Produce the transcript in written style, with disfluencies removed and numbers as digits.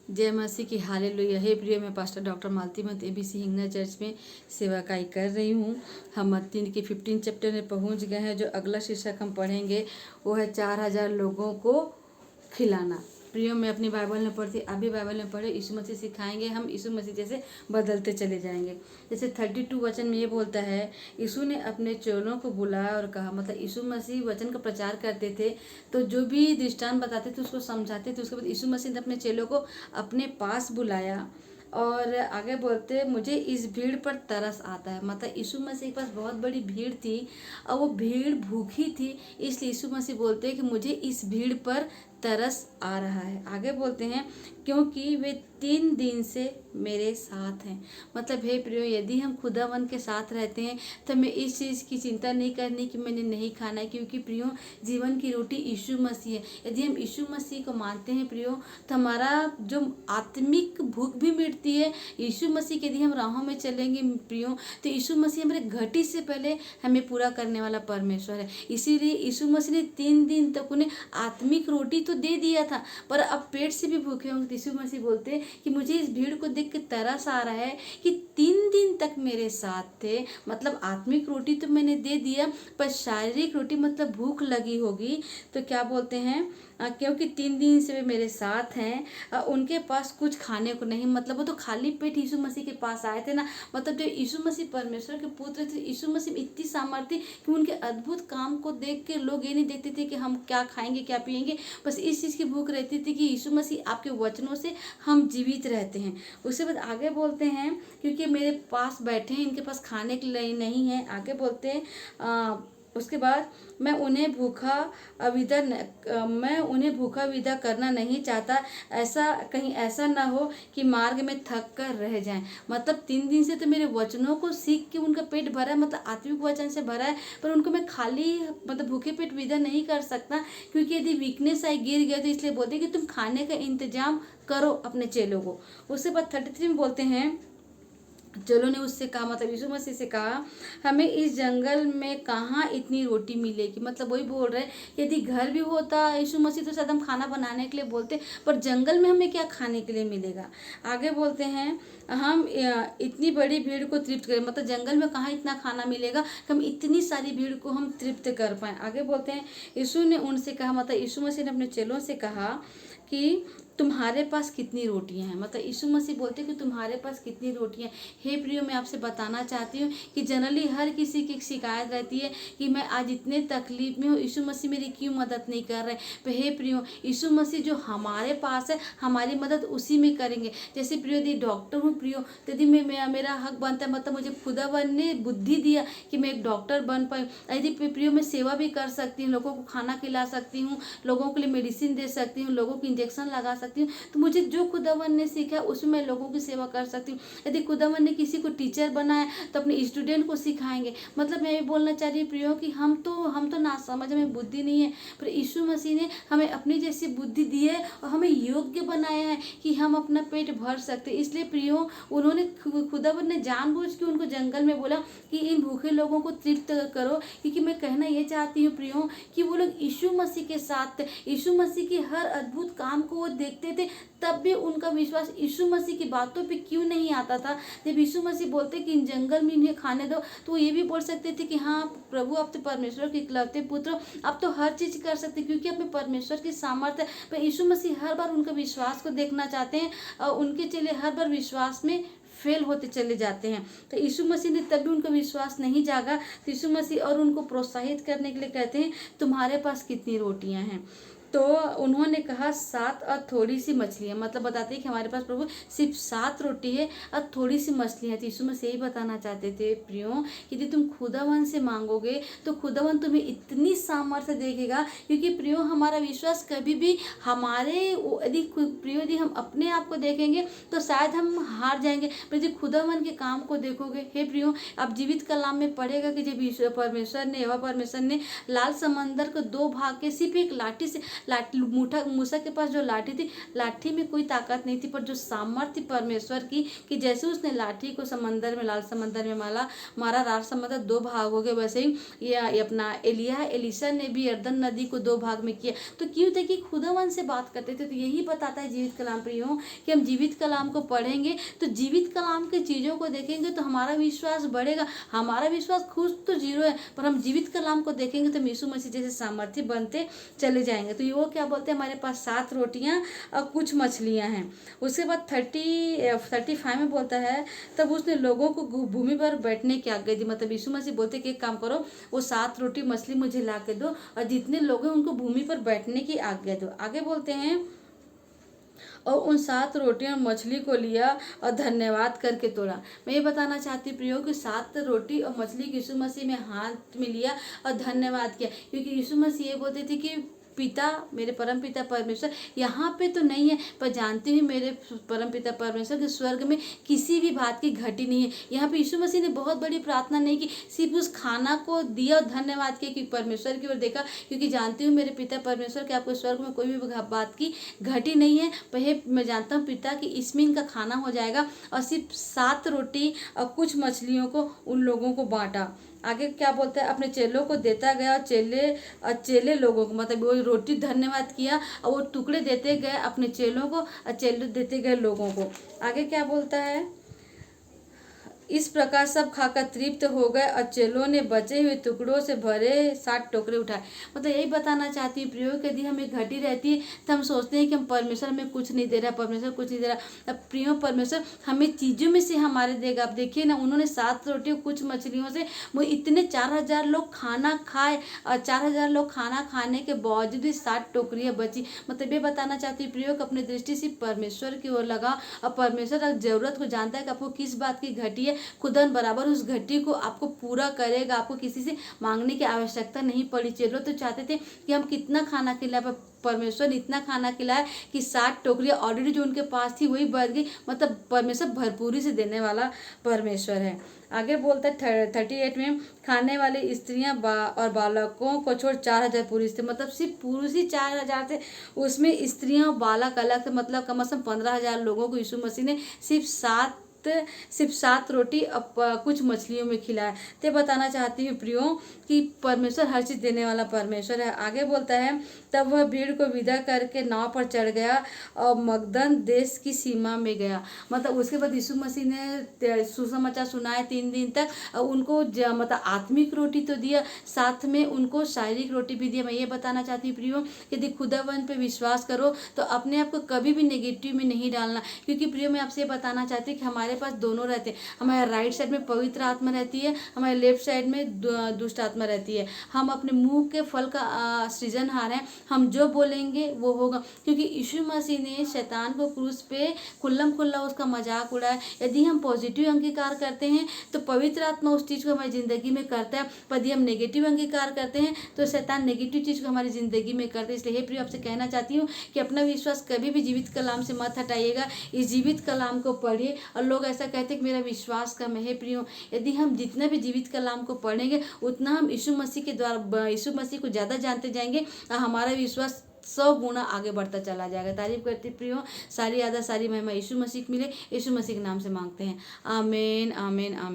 जय मसीह की हालेलुया। हे प्रिय, मैं पास्टर डॉक्टर मालती मत एबीसी हिंगना चर्च में सेवाकाई कर रही हूँ। हम मत्ती के 15 चैप्टर में पहुँच गए हैं। जो अगला शीर्षक हम पढ़ेंगे वो है 4000 लोगों को खिलाना। प्रियो, मैं अपनी बाइबल में पढ़ती, आप भी बाइबल में पढ़े। यीशु मसीह सिखाएंगे, हम यीशु मसीह जैसे बदलते चले जाएंगे। जैसे 32 वचन में ये बोलता है, यीशु ने अपने चेलों को बुलाया और कहा, मतलब यीशु मसीह वचन का प्रचार करते थे, तो जो भी दृष्टांत बताते थे उसको समझाते थे। उसके बाद यीशु मसीह ने अपने चेलों को अपने पास बुलाया और आगे बोलते, मुझे इस भीड़ पर तरस आता है। मतलब यीशु मसीह के पास बहुत बड़ी भीड़ थी और वो भीड़ भूखी थी, इसलिए यीशु मसीह बोलते हैं कि मुझे इस भीड़ पर तरस आ रहा है। आगे बोलते हैं, क्योंकि वे 3 दिन से मेरे साथ हैं। मतलब हे प्रियो, यदि हम खुदावन के साथ रहते हैं तो हमें इस चीज़ की चिंता नहीं करनी कि मैंने नहीं खाना है, क्योंकि प्रियो जीवन की रोटी यीशु मसीह है। यदि हम यीशु मसीह को मानते हैं प्रियो, तो हमारा जो आत्मिक भूख भी मिटती है। यीशु मसीह के यदि हम राहों में चलेंगे प्रियो, तो यीशु मसीह हमारे घटी से पहले हमें पूरा करने वाला परमेश्वर है। इसीलिए यीशु मसीह ने 3 दिन तक उन्हें आत्मिक रोटी तो दे दिया था, पर अब पेट से भी भूखे होंगे। तो यीशु मसीह बोलते हैं कि मुझे इस भीड़ को देख के तरस आ रहा है कि 3 दिन तक मेरे साथ थे। मतलब आत्मिक रोटी तो मैंने दे दिया, पर शारीरिक रोटी मतलब भूख लगी होगी। तो क्या बोलते हैं, क्योंकि 3 दिन से वे मेरे साथ हैं, उनके पास कुछ खाने को नहीं। मतलब वो तो खाली पेट यीशु मसीह के पास आए थे ना। मतलब जो यीशु मसीह परमेश्वर के पुत्र थे, यीशु मसीह में इतनी सामर्थ्य कि उनके अद्भुत काम को देख के लोग ये नहीं देखते थे कि हम क्या खाएंगे क्या पिएंगे, बस इस चीज़ की भूख रहती थी कि यीशु मसीह आपके वचनों से हम जीवित रहते हैं। उसके बाद आगे बोलते हैं, क्योंकि मेरे पास बैठे हैं, इनके पास खाने के लिए नहीं है। आगे बोलते हैं, उसके बाद मैं उन्हें भूखा विदा करना नहीं चाहता, ऐसा कहीं ऐसा ना हो कि मार्ग में थक कर रह जाएं। मतलब 3 दिन से तो मेरे वचनों को सीख के उनका पेट भरा है, मतलब आत्मिक वचन से भरा है, पर उनको मैं खाली मतलब भूखे पेट विदा नहीं कर सकता, क्योंकि यदि वीकनेस आई, गिर गया, तो इसलिए बोलते कि तुम खाने का इंतजाम करो अपने चेलों को। उसके बाद 33 में बोलते हैं, चलो ने उससे कहा, मतलब यीशु मसीह से कहा, हमें इस जंगल में कहाँ इतनी रोटी मिलेगी। मतलब वही बोल रहे हैं, यदि घर भी होता यीशु मसीह तो शायद हम खाना बनाने के लिए बोलते, पर जंगल में हमें क्या खाने के लिए मिलेगा। आगे बोलते हैं, हम इतनी बड़ी भीड़ को तृप्त करें। मतलब जंगल में कहाँ इतना खाना मिलेगा कि हम इतनी सारी भीड़ को हम तृप्त कर पाएँ। आगे बोलते हैं, यीशु ने उनसे कहा, मतलब यीशु मसीह ने अपने चेलों से कहा कि तुम्हारे पास कितनी रोटियां हैं। मतलब यीशु मसीह बोलते हैं कि तुम्हारे पास कितनी रोटियां। हे प्रियो, मैं आपसे बताना चाहती हूँ कि जनरली हर किसी की शिकायत रहती है कि मैं आज इतने तकलीफ में हूँ, यीशु मसीह मेरी क्यों मदद नहीं कर रहे। तो हे प्रियो, यीशु मसीह जो हमारे पास है, हमारी मदद उसी में करेंगे। जैसे प्रियो, यदि डॉक्टर हूँ प्रियो, यदि मेरा हक बनता है, मतलब मुझे खुदावन ने बुद्धि दिया कि मैं एक डॉक्टर बन पाऊँ। यदि प्रियो मैं सेवा भी कर सकती हूँ, लोगों को खाना खिला सकती हूँ, लोगों के लिए मेडिसिन दे सकती हूँ, लोगों को इंजेक्शन लगा सकती हूँ, तो मुझे जो खुदावन ने सीखा उसमें मैं लोगों की सेवा कर सकती हूँ। यदि खुदावन ने किसी को टीचर बनाया तो अपने स्टूडेंट को सिखाएंगे। मतलब मैं ये बोलना चाह रही हूँ प्रियो कि हम तो ना समझ, हमें बुद्धि नहीं है, पर यीशु मसीह ने हमें अपनी जैसी बुद्धि दी है और हमें योग्य बनाया है कि हम अपना पेट भर सकते। इसलिए प्रियो, उन्होंने खुदावन ने जानबूझ के उनको जंगल में बोला कि इन भूखे लोगों को तृप्त करो, क्योंकि मैं कहना ये चाहती हूँ प्रियो कि वो लोग यीशु मसीह के साथ, यीशु मसीह के हर अद्भुत काम को वो देखते थे, तब भी उनका विश्वास यीशु मसीह की बातों पे क्यों नहीं आता था। जब यीशु मसीह बोलते कि इन जंगल में इन्हें खाने दो, तो वो ये भी बोल सकते थे कि हाँ प्रभु, आप तो परमेश्वर के इकलौते पुत्र, आप तो हर चीज कर सकते, क्योंकि आप में परमेश्वर की सामर्थ्य है। पर यीशु मसीह हर बार उनका विश्वास को देखना चाहते हैं और उनके चेले हर बार विश्वास में फेल होते चले जाते हैं। तो यीशु मसीह ने तब भी उनका विश्वास नहीं जागा, तो यीशु मसीह और उनको प्रोत्साहित करने के लिए कहते हैं, तुम्हारे पास कितनी रोटियां हैं। तो उन्होंने कहा 7 और थोड़ी सी मछलियाँ। मतलब बताते हैं कि हमारे पास प्रभु सिर्फ 7 रोटी है और थोड़ी सी मछली है। तो यीशु मसीह यही बताना चाहते थे प्रियो कि यदि तुम खुदावन से मांगोगे तो खुदावन तुम्हें इतनी सामर्थ्य देखेगा, क्योंकि प्रियो हमारा विश्वास कभी भी हमारे, यदि प्रियो यदि हम अपने आप को देखेंगे तो शायद हम हार जाएंगे, पर यदि खुदावन के काम को देखोगे, हे प्रियो, आप जीवित कलाम में पढ़ेगा कि जब परमेश्वर ने लाल समंदर को 2 भाग के सिर्फ एक लाठी से मूसा के पास जो लाठी थी, लाठी में कोई ताकत नहीं थी, पर जो सामर्थ्य परमेश्वर की, कि जैसे उसने लाठी को समंदर में, लाल समंदर में मारा, लाल समंदर दो भाग हो गए, वैसे ही ये अपना एलिशा ने भी यरदन नदी को दो भाग में किया। तो क्यों थे कि खुदावन से बात करते थे। तो यही बताता है जीवित कलाम प्रियो कि हम जीवित कलाम को पढ़ेंगे तो जीवित कलाम की चीज़ों को देखेंगे तो हमारा विश्वास बढ़ेगा। हमारा विश्वास खुद तो जीरो है, पर हम जीवित कलाम को देखेंगे तो यीशु मसीह जैसे सामर्थ्य बनते चले जाएंगे। तो वो क्या बोलते हैं, हमारे पास 7 रोटियां और कुछ मछलियां हैं। उसके बाद 35 में बोलता है, तब उसने लोगों को भूमि पर बैठने की आज्ञा दी। मतलब यीशु मसीह बोलते कि एक काम करो, वो 7 रोटी मछली मुझे ला के दो और जितने लोग हैं उनको भूमि पर बैठने की आज्ञा दो। आगे बोलते हैं, और उन 7 रोटियां मछली को लिया और धन्यवाद करके तोड़ा। मैं ये बताना चाहती हूँ प्रियो कि 7 रोटी और मछली यीशु मसीह में हाथ में लिया और धन्यवाद किया, क्योंकि यीशु मसीह ये बोलते थे कि पिता, मेरे परम पिता परमेश्वर यहाँ पे तो नहीं है, पर जानती हूँ मेरे परम पिता परमेश्वर के स्वर्ग में किसी भी बात की घटी नहीं है। यहाँ पे यीशु मसीह ने बहुत बड़ी प्रार्थना नहीं की, सिर्फ उस खाना को दिया और धन्यवाद किया कि परमेश्वर की ओर देखा, क्योंकि जानती हूँ मेरे पिता परमेश्वर के आपको स्वर्ग में कोई भी बात की घटी नहीं है। पर मैं जानता हूँ पिता कि इसमें इनका खाना हो जाएगा, और सिर्फ 7 रोटी और कुछ मछलियों को उन लोगों को बांटा। आगे क्या बोलता है, अपने चेलों को देता गया और चेले लोगों को, मतलब वो रोटी धन्यवाद किया और वो टुकड़े देते गए अपने चेलों को और चेले देते गए लोगों को। आगे क्या बोलता है, इस प्रकार सब खाकर तृप्त हो गए और चेलों ने बचे हुए टुकड़ों से भरे 7 टोकरे उठाए। मतलब यही बताना चाहती हूँ प्रियो, यदि हमें घटी रहती है तो हम सोचते हैं कि हम परमेश्वर हमें कुछ नहीं दे रहा, परमेश्वर कुछ नहीं दे रहा। अब प्रियो परमेश्वर हमें चीज़ों में से हमारे देगा। आप देखिए ना, उन्होंने 7 रोटियों कुछ मछलियों से वो इतने 4000 लोग खाना खाए, और 4000 लोग खाना खाने के बावजूद भी 7 टोकरियाँ बची। मतलब ये बताना चाहती हूँ प्रियो, अपनी दृष्टि सिर्फ परमेश्वर की ओर लगा, और परमेश्वर जरूरत को जानता है कि आपको किस बात की घटी है, खुदन बराबर उस घटी को आपको पूरा करेगा। आपको किसी से मांगने की आवश्यकता नहीं पड़ी। चलो तो चाहते थे कि हम कितना खाना खिलाए, पर परमेश्वर ने इतना खाना खिलाया कि 7 टोकरियाँ ऑलरेडी जो उनके पास थी वही बढ़ गई। मतलब परमेश्वर भरपूरी से देने वाला परमेश्वर है। आगे बोलता है 38 में, खाने वाली स्त्रियां और बालकों को छोड़ 4000 पुरुष थे। मतलब सिर्फ पुरुष ही 4000 थे, उसमें स्त्रियां और बालक अलग थे। मतलब कम से कम 15000 लोगों को यीशु मसीह ने सिर्फ 7 रोटी कुछ मछलियों में खिलाया। तो बताना चाहती हूँ प्रियो कि परमेश्वर हर चीज़ देने वाला परमेश्वर है। आगे बोलता है, तब वह भीड़ को विदा करके नाव पर चढ़ गया और मगदन देश की सीमा में गया। मतलब उसके बाद यीशु मसीह ने सुसमाचार सुनाए 3 दिन तक, उनको मतलब आत्मिक रोटी तो दिया, साथ में उनको शारीरिक रोटी भी दिया। मैं ये बताना चाहती हूँ प्रियो, यदि खुदावन पे विश्वास करो तो अपने आप को कभी भी नेगेटिव में नहीं डालना, क्योंकि प्रियो मैं आपसे बताना चाहती हूँ कि हमारे पास दोनों रहते हैं। हमारे राइट साइड में पवित्र आत्मा रहती है, हमारे लेफ्ट साइड में दुष्ट आत्मा रहती है। हम अपने मुंह के फल का सृजनहार हैं, हम जो बोलेंगे वो होगा, क्योंकि यीशु मसीह ने शैतान को क्रूस पे खुल्लम खुल्ला उसका मजाक उड़ाया। यदि हम पॉजिटिव अंगीकार करते हैं तो पवित्र आत्मा उस चीज़ को हमारी ज़िंदगी में करता है, पर यदि हम नेगेटिव अंगीकार करते हैं तो शैतान नेगेटिव चीज़ को हमारी ज़िंदगी में करते हैं। इसलिए हे प्रिय आपसे कहना चाहती हूँ कि अपना विश्वास कभी भी जीवित कलाम से मत हटाइएगा। इस जीवित कलाम को पढ़िए। और लोग ऐसा कहते हैं कि मेरा विश्वास कम है। हे प्रियो, यदि हम जितना भी जीवित कलाम को पढ़ेंगे उतना हम यीशु मसीह के द्वारा यीशु मसीह को ज़्यादा जानते जाएंगे और हमारा विश्वास 100 गुना आगे बढ़ता चला जाएगा। तारीफ करते प्रियो, सारी आदर सारी महिमा यीशु मसीह को मिले। यीशु मसीह के नाम से मांगते हैं, आमीन आमीन आमीन।